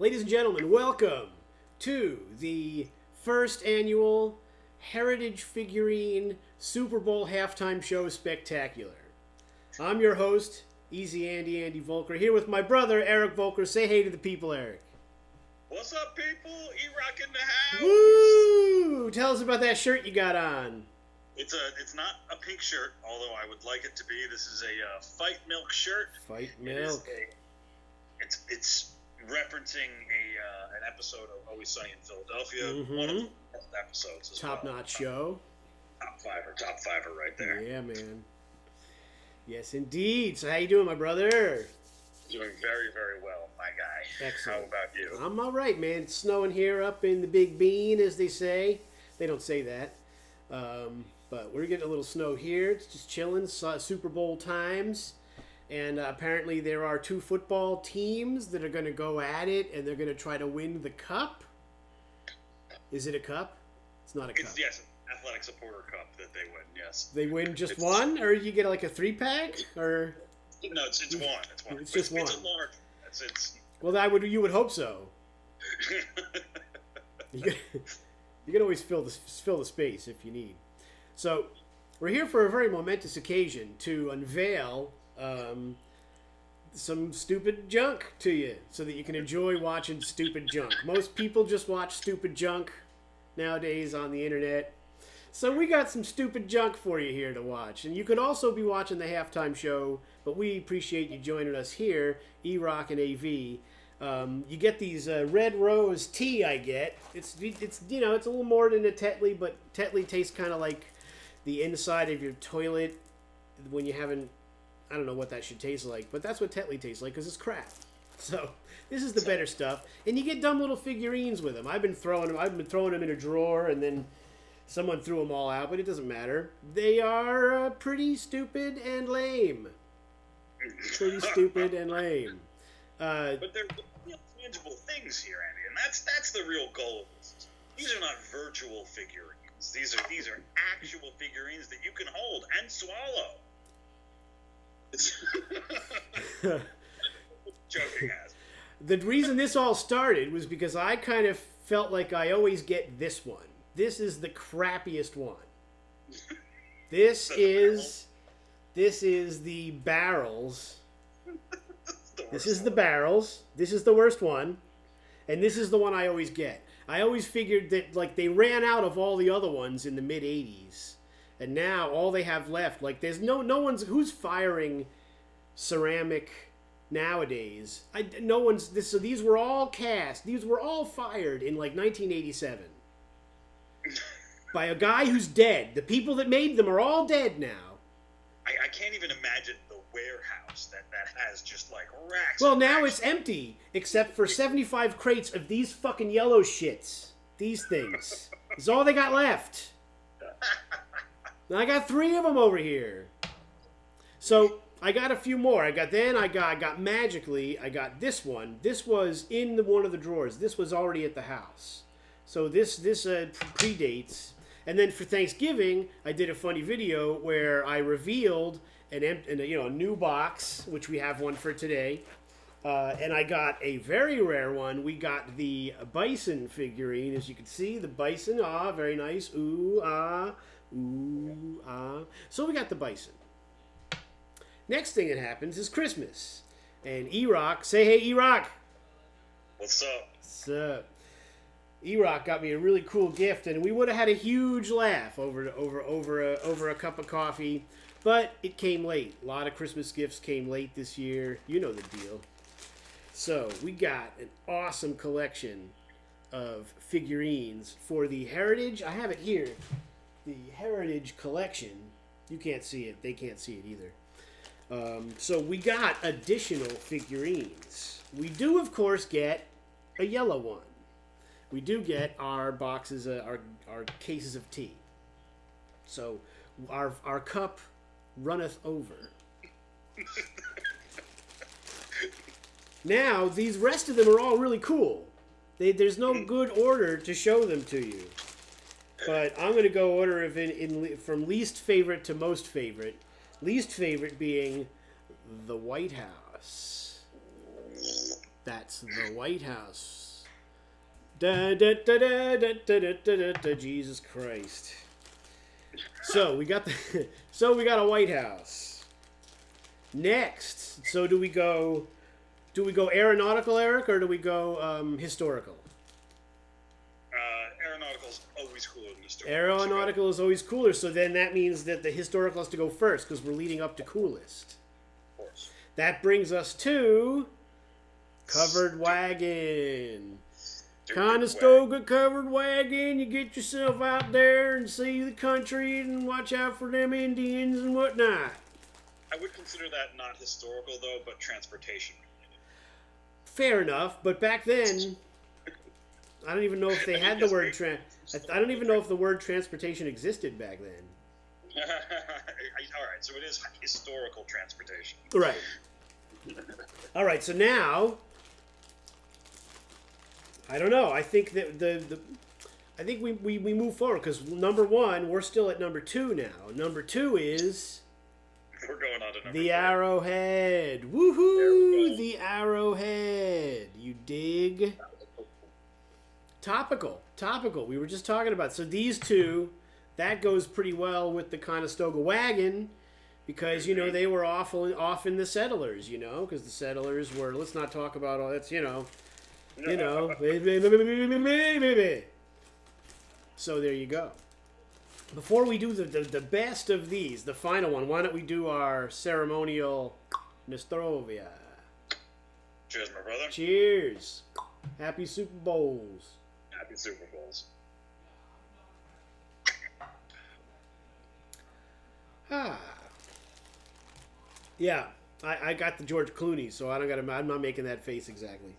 Ladies and gentlemen, welcome to the first annual Heritage Figurine Super Bowl Halftime Show Spectacular. I'm your host, Easy Andy Volker, here with my brother, Eric Volker. Say hey to the people, Eric. What's up, people? E-Rock in the house. Woo! Tell us about that shirt you got on. It's not a pink shirt, although I would like it to be. This is a Fight Milk shirt. Fight Milk. It's referencing an episode of Always Sunny in Philadelphia. Mm-hmm. One of the best episodes as Top-notch show. Top fiver right there. Yeah, man. Yes, indeed. So how you doing, my brother? Doing very, very well, my guy. Excellent. How about you? I'm all right, man. It's snowing here up in the Big Bean, as they say. They don't say that. But we're getting a little snow here. It's just chilling. Super Bowl times. And apparently there are two football teams that are going to go at it, and they're going to try to win the cup. Is it a cup? It's not a cup. Yes, Athletic Supporter Cup that they win, yes. They win just one? Or you get like a 3-pack? Or... No, it's one. It's just one. It's a large. It's. Well, you would hope so. You can always fill the space if you need. So, we're here for a very momentous occasion to unveil some stupid junk to you so that you can enjoy watching stupid junk. Most people just watch stupid junk nowadays on the internet. So we got some stupid junk for you here to watch. And you could also be watching the halftime show, but we appreciate you joining us here, E-Rock and AV. You get these Red Rose tea I get. It's it's a little more than a Tetley, but Tetley tastes kind of like the inside of your toilet when you haven't, I don't know what that should taste like, but that's what Tetley tastes like because it's crap. So this is the better stuff, and you get dumb little figurines with them. I've been throwing them in a drawer, and then someone threw them all out, but it doesn't matter. They are pretty stupid and lame. Pretty stupid and lame. But they're real tangible things here, Andy, and that's the real goal of this. These are not virtual figurines. These are actual figurines that you can hold and swallow. Joking ass. The reason this all started was because I kind of felt like I always get this one. This is the crappiest one. This is the barrels. This is the barrels. This is the worst one. And this is the one I always get. I always figured that like they ran out of all the other ones in the mid 80s. And now all they have left, like there's no one's who's firing ceramic nowadays. So these were all cast. These were all fired in like 1987. By a guy who's dead. The people that made them are all dead now. I can't even imagine the warehouse that has just like racks. Well, now it's empty, except for 75 crates of these fucking yellow shits. These things. It's all they got left. And I got 3 of them over here. So I got a few more. I got magically. I got this one. This was in one of the drawers. This was already at the house. So this predates. And then for Thanksgiving, I did a funny video where I revealed a new box, which we have one for today. And I got a very rare one. We got the bison figurine, as you can see. The bison, very nice. Ooh, ooh, So we got the bison. Next thing that happens is Christmas. And E-Rock, say hey, E-Rock. What's up? What's up? E-Rock got me a really cool gift, and we would have had a huge laugh over a cup of coffee, but it came late. A lot of Christmas gifts came late this year. You know the deal. So we got an awesome collection of figurines for the Heritage. I have it here. The Heritage collection. You can't see it. They can't see it either. So we got additional figurines. We do, of course, get a yellow one. We do get our boxes, our cases of tea. So our cup runneth over. Now, these rest of them are all really cool. There's no good order to show them to you. But I'm going to go order from least favorite to most favorite. Least favorite being the White House. That's the White House. Da, da, da, da, da, da, da, da, da, Jesus Christ. So we got a White House. Next, so do we go aeronautical, Eric, or do we go historical? Aeronautical's always cooler than historical. Aeronautical is always cooler, so then that means that the historical has to go first because we're leading up to coolest. Of course. That brings us to covered wagon. Conestoga covered wagon. You get yourself out there and see the country and watch out for them Indians and whatnot. I would consider that not historical, though, but transportation. Fair enough, but back then, I don't even know if they had the word I don't even know if the word transportation existed back then. All right, so it is historical transportation. Right. All right, so now, I don't know. I think that I think we move forward because number one, we're still at number 2 now. Number 2 is we're going on to number the 3. Arrowhead. Woohoo! The Arrowhead. You dig? Topical. We were just talking about. So these two, that goes pretty well with the Conestoga wagon because, you know, they were off in the settlers, you know, because the settlers were, let's not talk about all that's, you know. So there you go. Before we do the best of these, the final one, why don't we do our ceremonial Nostrovia? Cheers, my brother. Cheers. Happy Super Bowls. Happy Super Bowls. Yeah, I got the George Clooney, so I'm not making that face exactly.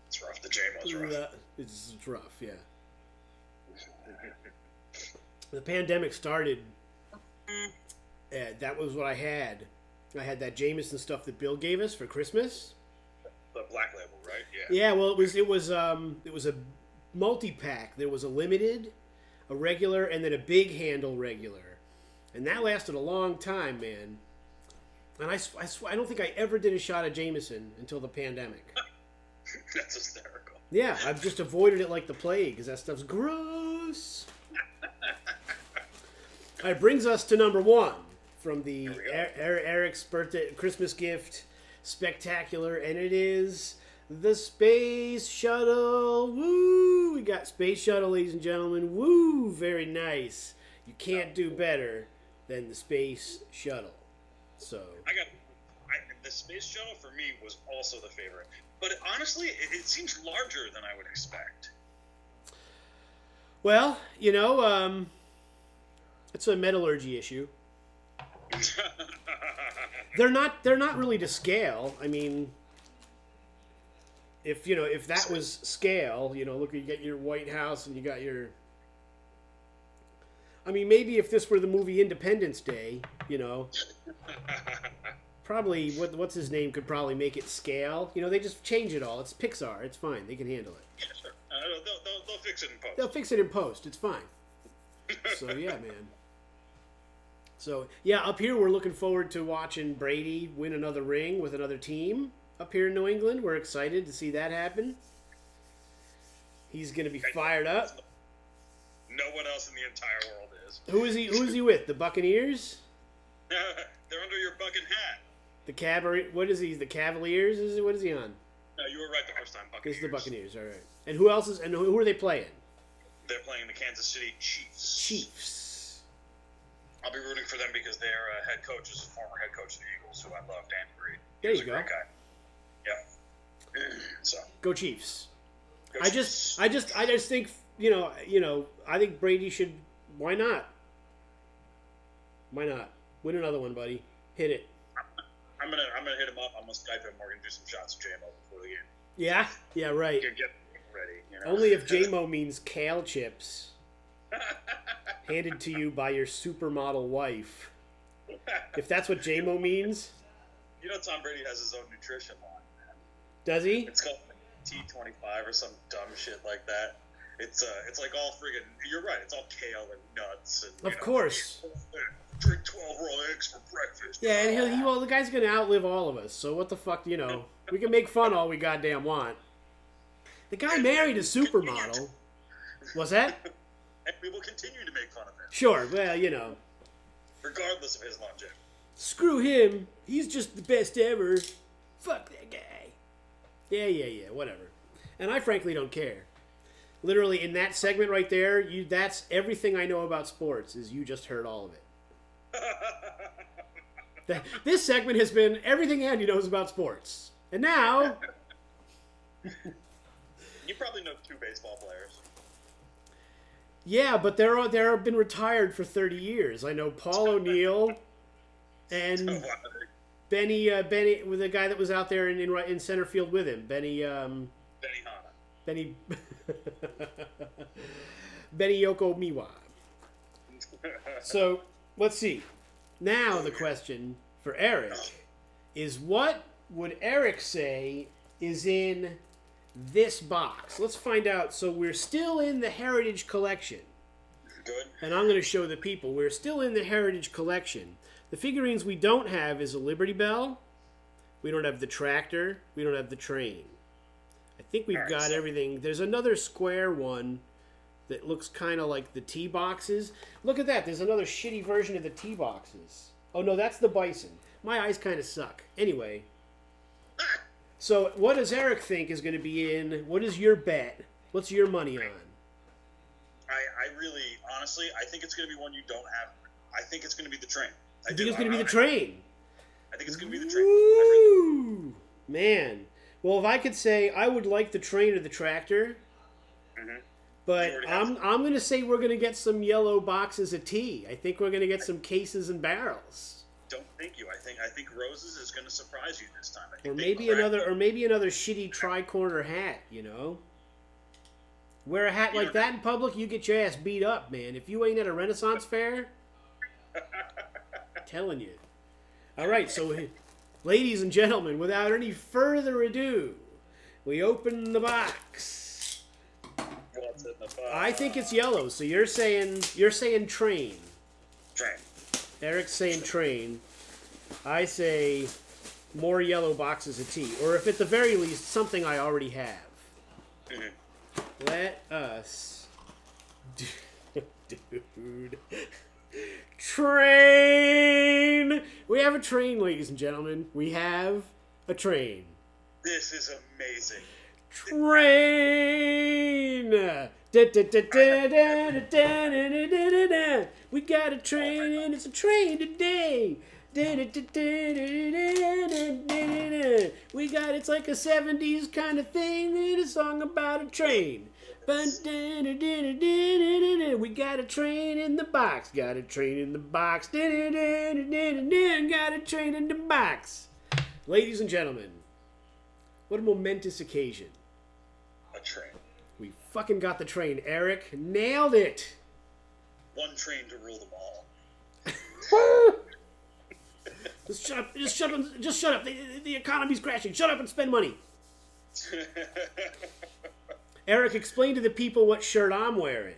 It's rough. The J-Mo's rough. It's rough, yeah. The pandemic started. That was what I had. I had that Jameson stuff that Bill gave us for Christmas. The Black Label, right? Yeah. Well, it was a multi-pack. There was a limited, a regular, and then a big handle regular, and that lasted a long time, man. And I don't think I ever did a shot of Jameson until the pandemic. That's hysterical. Yeah, I've just avoided it like the plague because that stuff's gross. It brings us to number 1 from the Eric's birthday Christmas gift spectacular, and it is the Space Shuttle. Woo! We got Space Shuttle, ladies and gentlemen. Woo! Very nice. You can't do better than the Space Shuttle. So the Space Shuttle for me was also the favorite, but honestly, it seems larger than I would expect. Well, you know, it's a metallurgy issue. They're not really to scale. I mean, if that was scale, you know, look, you get your White House and you got your. I mean, maybe if this were the movie Independence Day, you know, probably what's his name could probably make it scale. You know, they just change it all. It's Pixar. It's fine. They can handle it. Yeah, sure. They'll fix it in post. They'll fix it in post. It's fine. So yeah, man. So yeah, up here we're looking forward to watching Brady win another ring with another team up here in New England. We're excited to see that happen. He's gonna be fired up. No one else in the entire world is. Who is he with? The Buccaneers? They're under your bucket hat. The what is he? The Cavaliers? What is he on? No, you were right the first time. Buccaneers. It's the Buccaneers, all right. And who else is? And who are they playing? They're playing the Kansas City Chiefs. Chiefs. I'll be rooting for them because their head coach is a former head coach of the Eagles, who I love, Dan Reed. There you go. Great guy. Yep. So. Go Chiefs. Go I Chiefs. just think you know. I think Brady should. Why not? Why not? Win another one, buddy. Hit it. I'm gonna hit him up. I'm gonna Skype him. We're gonna do some shots of JMO before the game. Yeah. Yeah. Right. Get ready. You know? Only if JMO means kale chips. Handed to you by your supermodel wife. If that's what JMO means. You know, Tom Brady has his own nutrition line, man. Does he? It's called T25 or some dumb shit like that. It's like all friggin'. You're right. It's all kale and nuts and. Of course. drink 12 raw eggs for breakfast. Yeah, and well, the guy's gonna outlive all of us. So what the fuck, you know? We can make fun all we goddamn want. The guy married a supermodel. What's that? And we will continue to make fun of him. Sure. Well, you know. Regardless of his longevity. Screw him. He's just the best ever. Fuck that guy. Yeah, whatever. And I frankly don't care. Literally, in that segment right there, that's everything I know about sports, is you just heard all of it. This segment has been everything Andy knows about sports. And now... You probably know 2 baseball players. Yeah, but they're been retired for 30 years. I know Paul O'Neill and Benny, with the guy that was out there in center field with him. Benny Hanna. Benny Yoko Miwa. So, let's see. Now the question for Eric is, what would Eric say is in this box? Let's find out. So we're still in the Heritage Collection. Good. And I'm going to show the people. We're still in the Heritage Collection. The figurines we don't have is a Liberty Bell. We don't have the tractor. We don't have the train. I think we've got everything. There's another square one that looks kind of like the T-boxes. Look at that. There's another shitty version of the T-boxes. Oh, no, that's the Bison. My eyes kind of suck. Anyway. So, what does Eric think is going to be in? What is your bet? What's your money on? I really, honestly, I think it's going to be one you don't have. I think it's going to be the train. I think it's going to be the train. I think it's going to be the train. Ooh, man. Well, if I could say, I would like the train or the tractor. Mm-hmm. But I'm going to say we're going to get some yellow boxes of tea. I think we're going to get some cases and barrels. Don't think you. I think Roses is going to surprise you this time. Or maybe another shitty tri-corner hat, you know? Wear a hat like that in public, you get your ass beat up, man. If you ain't at a Renaissance fair, I'm telling you. All right, so ladies and gentlemen, without any further ado, we open the box. What's in the box? I think it's yellow, so you're saying train. Train. Eric's saying train. I say more yellow boxes of tea, or if at the very least something I already have. Mm-hmm. Let us, dude, train. We have a train, ladies and gentlemen. We have a train. This is amazing. Train. We got a train, and it's a train today. We got, it's like a 70s kind of thing, and a song about a train. We got a train in the box, got a train in the box, got a train in the box. Ladies and gentlemen, what a momentous occasion. A train. We fucking got the train. Eric nailed it. One train to rule them all. Just shut up. The economy's crashing. Shut up and spend money. Eric, explain to the people what shirt I'm wearing.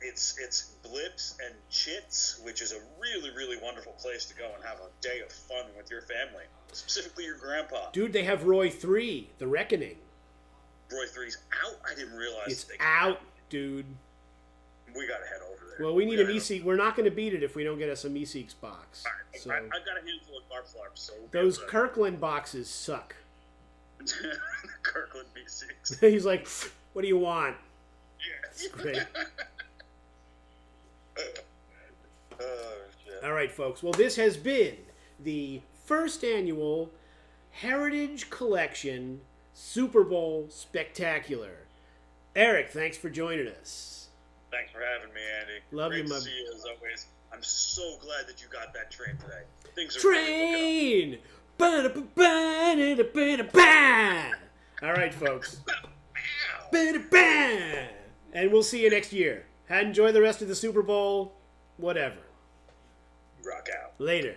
It's Blips and Chits, which is a really, really wonderful place to go and have a day of fun with your family, specifically your grandpa. Dude, they have Roy 3, The Reckoning. Roy 3's out? I didn't realize it's out, dude. We gotta head over there. Well, we need a Meeseek. We're not going to beat it if we don't get us a Meeseeks box. All right, so. I've got a handful of Barf Larps, so... Those Kirkland boxes suck. Kirkland Meeseeks. He's like, what do you want? Yeah. It's great. Oh, shit. All right, folks. Well, this has been the first annual Heritage Collection Super Bowl Spectacular. Eric, thanks for joining us. Thanks for having me, Andy. Love Great you, to my... see you as always. I'm so glad that you got that train today. Things are train! Really All right, folks. And we'll see you next year. Enjoy the rest of the Super Bowl. Whatever. Rock out. Later.